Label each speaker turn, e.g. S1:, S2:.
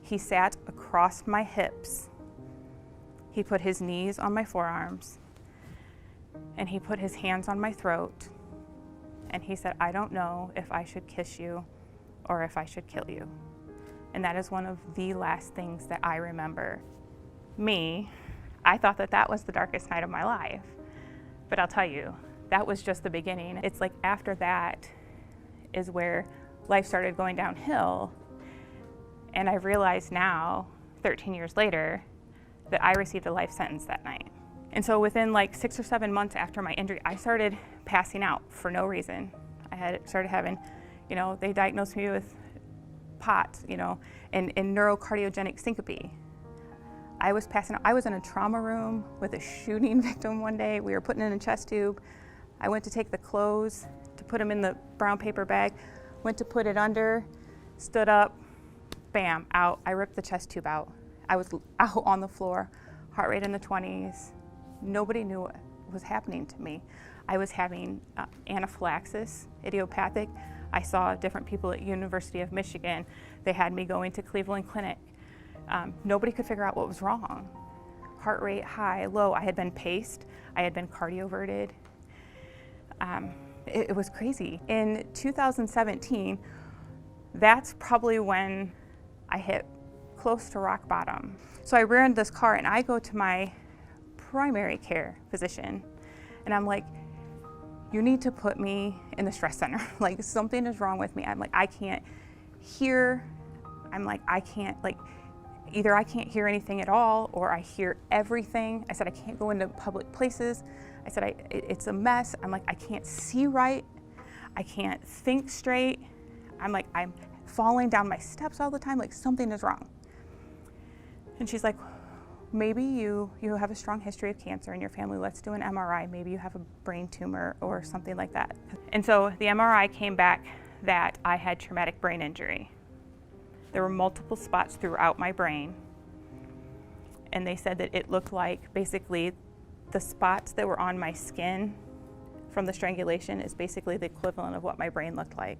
S1: He sat across my hips. He put his knees on my forearms, and he put his hands on my throat, and he said, "I don't know if I should kiss you or if I should kill you." And that is one of the last things that I remember. I thought that that was the darkest night of my life. But I'll tell you, that was just the beginning. It's like after that is where life started going downhill. And I realize now, 13 years later, that I received a life sentence that night. And so within like 6 or 7 months after my injury, I started passing out for no reason. I had started having, they diagnosed me with POTS, and neurocardiogenic syncope. I was passing out. I was in a trauma room with a shooting victim one day. We were putting in a chest tube. I went to take the clothes to put them in the brown paper bag, went to put it under, stood up, bam, out. I ripped the chest tube out. I was out on the floor, heart rate in the 20s. Nobody knew what was happening to me. I was having anaphylaxis, idiopathic. I saw different people at University of Michigan. They had me going to Cleveland Clinic. Nobody could figure out what was wrong. Heart rate high, low. I had been paced. I had been cardioverted. It was crazy. In 2017, that's probably when I hit close to rock bottom. So I rear-ended this car and I go to my primary care physician and I'm like, "You need to put me in the stress center. Like something is wrong with me." I'm like, "I can't hear." I'm like, "I can't, either I can't hear anything at all or I hear everything." I said, "I can't go into public places." I said, "It's a mess." I'm like, "I can't see right. I can't think straight." I'm like, "I'm falling down my steps all the time. Like something is wrong." And she's like, "Maybe you have a strong history of cancer in your family. Let's do an MRI. Maybe you have a brain tumor or something like that." And so the MRI came back that I had traumatic brain injury. There were multiple spots throughout my brain. And they said that it looked like basically the spots that were on my skin from the strangulation is basically the equivalent of what my brain looked like.